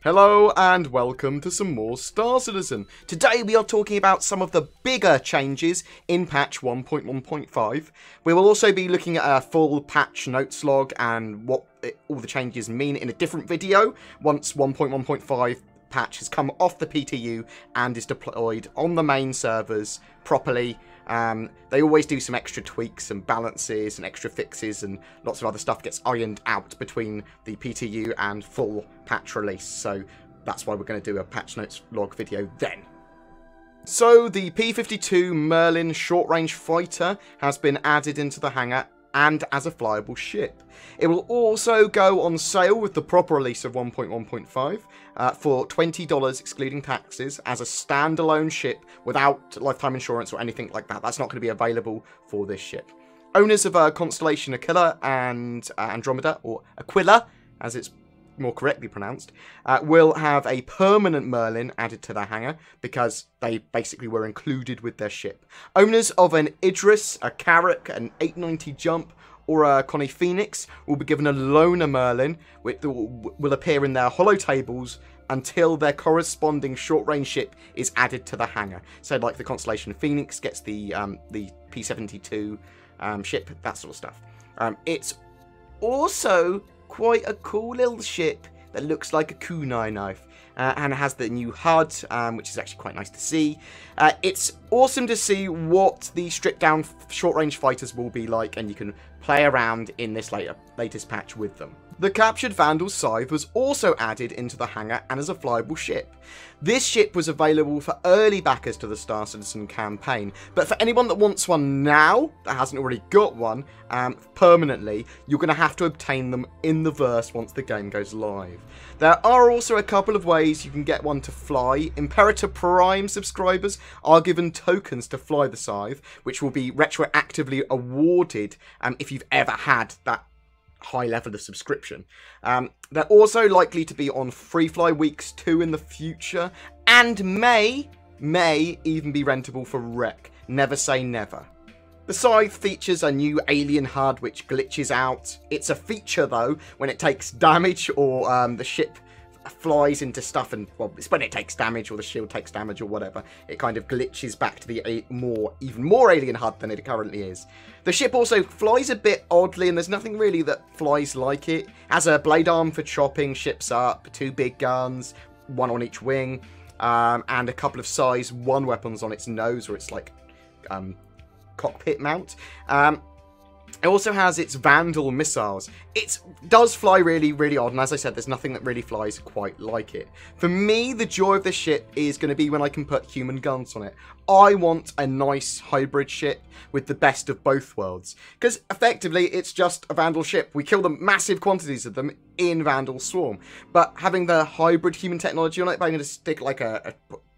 Hello and welcome to some more Star Citizen. Today we are talking about some of the bigger changes in patch 1.1.5. We will also be looking at a full patch notes log and what all the changes mean in a different video once 1.1.5 patch has come off the PTU and is deployed on the main servers properly. They always do some extra tweaks and balances and extra fixes, and lots of other stuff gets ironed out between the PTU and full patch release. So that's why we're going to do a patch notes log video then. So the P-52 Merlin short-range fighter has been added into the hangar and as a flyable ship. It will also go on sale with the proper release of 1.1.5 for $20 excluding taxes as a standalone ship without lifetime insurance or anything like that. That's not going to be available for this ship. Owners of Constellation Aquila and Andromeda, or Aquila as it's more correctly pronounced, will have a permanent Merlin added to their hangar because they basically were included with their ship. Owners of an Idris, a Carrack, an 890 Jump, or a Connie Phoenix will be given a loner Merlin, which will appear in their holo tables until their corresponding short-range ship is added to the hangar. So like the Constellation Phoenix gets the P-72 ship, that sort of stuff. It's also quite a cool little ship that looks like a kunai knife and has the new HUD, which is actually quite nice to see. It's awesome to see what the stripped down short-range fighters will be like, and you can play around in this latest patch with them. The captured Vandal Scythe was also added into the hangar and as a flyable ship. This ship was available for early backers to the Star Citizen campaign, but for anyone that wants one now, that hasn't already got one, permanently, you're going to have to obtain them in the verse once the game goes live. There are also a couple of ways you can get one to fly. Imperator Prime subscribers are given tokens to fly the Scythe, which will be retroactively awarded if you've ever had that high level of subscription. They're also likely to be on Free Fly Weeks 2 in the future, and may even be rentable for rec. Never say never. The Scythe features a new alien HUD which glitches out. It's a feature though when it takes damage or the ship flies into stuff, and well, it's when it takes damage or the shield takes damage or whatever, it kind of glitches back to the even more alien HUD than it currently is. The ship also flies a bit oddly, and there's nothing really that flies like it. Has a blade arm for chopping ships up, 2 big guns, 1 on each wing, and a couple of size 1 weapons on its nose, or its like cockpit mount. It also has its Vandal missiles. It does fly really, really odd, and as I said, there's nothing that really flies quite like it. For me, the joy of this ship is going to be when I can put human guns on it. I want a nice hybrid ship with the best of both worlds, because effectively it's just a Vandal ship. We kill them massive quantities of them in Vandal Swarm, but having the hybrid human technology on it, by going to stick like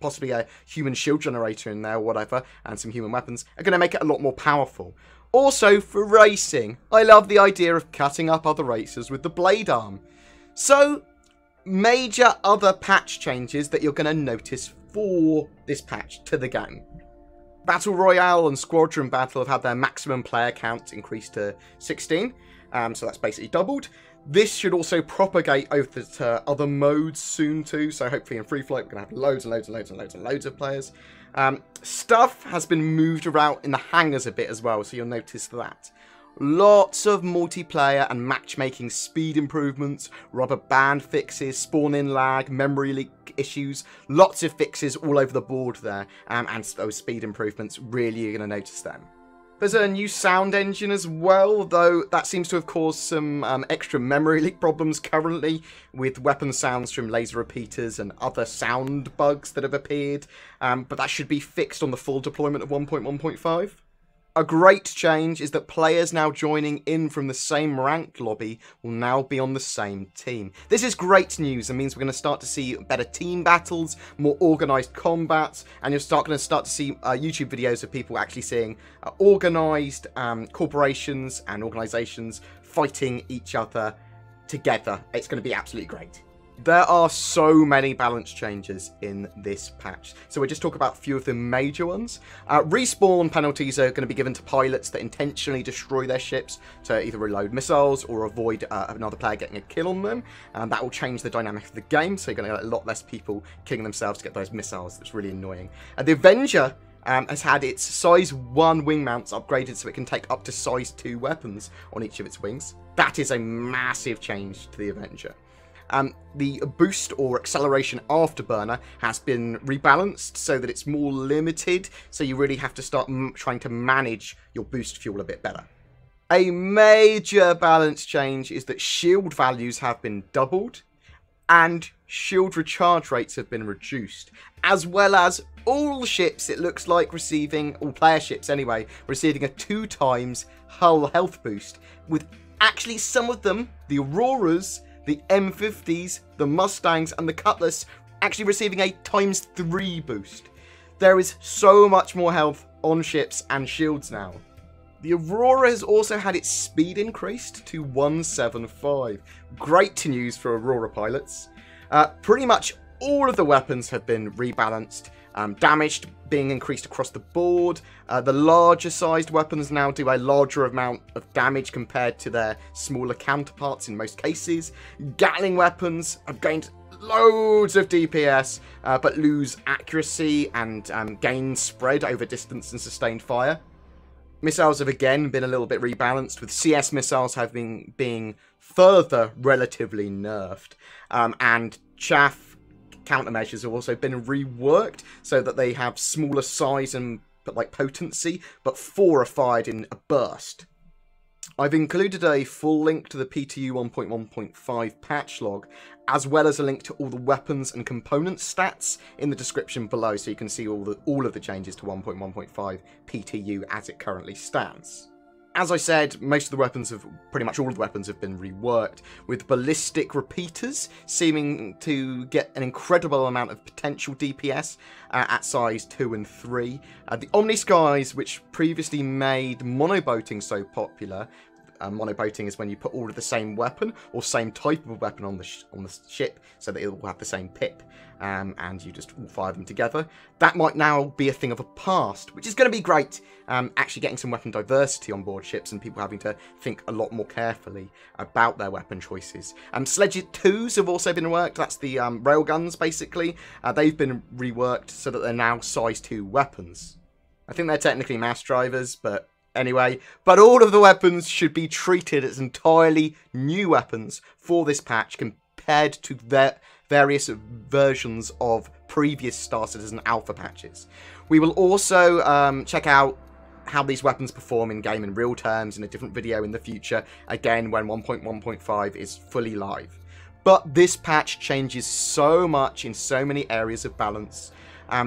possibly a human shield generator in there or whatever, and some human weapons, are going to make it a lot more powerful. Also, for racing, I love the idea of cutting up other racers with the blade arm. So, major other patch changes that you're going to notice for this patch to the game. Battle Royale and Squadron Battle have had their maximum player count increased to 16, so that's basically doubled. This should also propagate over to other modes soon too, so hopefully in Free Flight we're going to have loads and loads and loads and loads and loads of players. Stuff has been moved around in the hangars a bit as well, so you'll notice that. Lots of multiplayer and matchmaking speed improvements, rubber band fixes, spawn-in lag, memory leak issues, lots of fixes all over the board there, and those speed improvements, really you're going to notice them. There's a new sound engine as well, though that seems to have caused some extra memory leak problems currently with weapon sounds from laser repeaters and other sound bugs that have appeared, but that should be fixed on the full deployment of 1.1.5. A great change is that players now joining in from the same ranked lobby will now be on the same team. This is great news and means we're going to start to see better team battles, more organised combats, and you're going to start to see YouTube videos of people actually seeing organised corporations and organisations fighting each other together. It's going to be absolutely great. There are so many balance changes in this patch, so we'll just talk about a few of the major ones. Respawn penalties are going to be given to pilots that intentionally destroy their ships to either reload missiles or avoid another player getting a kill on them. That will change the dynamic of the game, so you're going to get a lot less people killing themselves to get those missiles. That's really annoying. The Avenger has had its size 1 wing mounts upgraded so it can take up to size 2 weapons on each of its wings. That is a massive change to the Avenger. The boost or acceleration afterburner has been rebalanced so that it's more limited, so you really have to start trying to manage your boost fuel a bit better. A major balance change is that shield values have been doubled and shield recharge rates have been reduced, as well as all ships, it looks like, receiving, all player ships anyway, receiving a 2 times hull health boost, with actually some of them, the Auroras, the M50s, the Mustangs, and the Cutlass actually receiving a ×3 boost. There is so much more health on ships and shields now. The Aurora has also had its speed increased to 175. Great news for Aurora pilots. Pretty much all of the weapons have been rebalanced. Damage being increased across the board. The larger sized weapons now do a larger amount of damage compared to their smaller counterparts in most cases. Gatling weapons have gained loads of DPS, but lose accuracy and gain spread over distance and sustained fire. Missiles have again been a little bit rebalanced, with CS missiles being further relatively nerfed, and chaff countermeasures have also been reworked so that they have smaller size and potency, but 4 are fired in a burst. I've included a full link to the PTU 1.1.5 patch log, as well as a link to all the weapons and component stats in the description below, so you can see all of the changes to 1.1.5 PTU as it currently stands. As I said, pretty much all of the weapons have been reworked, with ballistic repeaters seeming to get an incredible amount of potential DPS at size 2 and 3. The Omniskies, which previously made monoboating so popular. Monoboating is when you put all of the same weapon or same type of weapon on the ship so that it will have the same pip, and you just all fire them together. That might now be a thing of the past, which is going to be great. Actually getting some weapon diversity on board ships and people having to think a lot more carefully about their weapon choices. Sledge 2s have also been reworked. That's the railguns, basically. They've been reworked so that they're now size 2 weapons. I think they're technically mass drivers, but anyway, but all of the weapons should be treated as entirely new weapons for this patch compared to their various versions of previous Star Citizen Alpha patches. We will also check out how these weapons perform in game in real terms in a different video in the future, again when 1.1.5 is fully live. But this patch changes so much in so many areas of balance.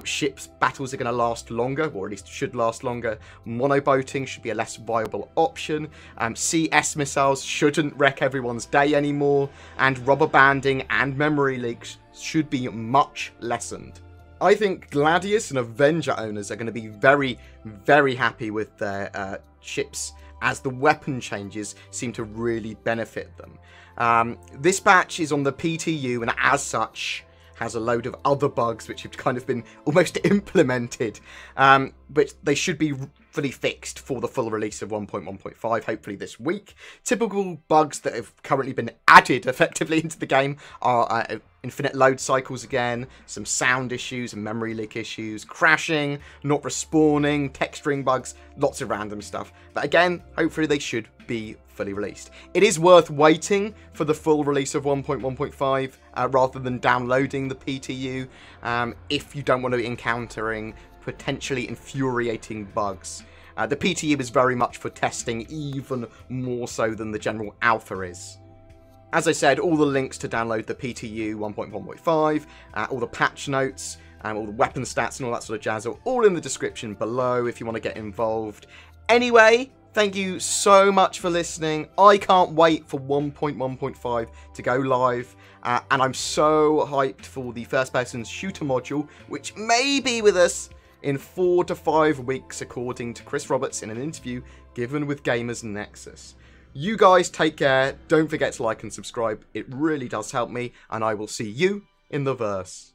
Ships battles are going to last longer, or at least should last longer. Monoboating should be a less viable option. CS missiles shouldn't wreck everyone's day anymore, and rubber banding and memory leaks should be much lessened. I think Gladius and Avenger owners are going to be very, very happy with their ships, as the weapon changes seem to really benefit them. This patch is on the PTU, and as such has a load of other bugs which have kind of been almost implemented, but they should be fully fixed for the full release of 1.1.5, hopefully this week. Typical bugs that have currently been added effectively into the game are infinite load cycles again, some sound issues and memory leak issues, crashing, not respawning, texturing bugs, lots of random stuff. But again, hopefully they should be fully released. It is worth waiting for the full release of 1.1.5 rather than downloading the PTU if you don't want to be encountering potentially infuriating bugs. The PTU is very much for testing, even more so than the general alpha is. As I said, all the links to download the PTU 1.1.5, all the patch notes, all the weapon stats and all that sort of jazz are all in the description below if you want to get involved. Anyway, thank you so much for listening. I can't wait for 1.1.5 to go live, and I'm so hyped for the first-person shooter module, which may be with us in 4 to 5 weeks, according to Chris Roberts in an interview given with Gamers Nexus. You guys take care. Don't forget to like and subscribe. It really does help me. And I will see you in the verse.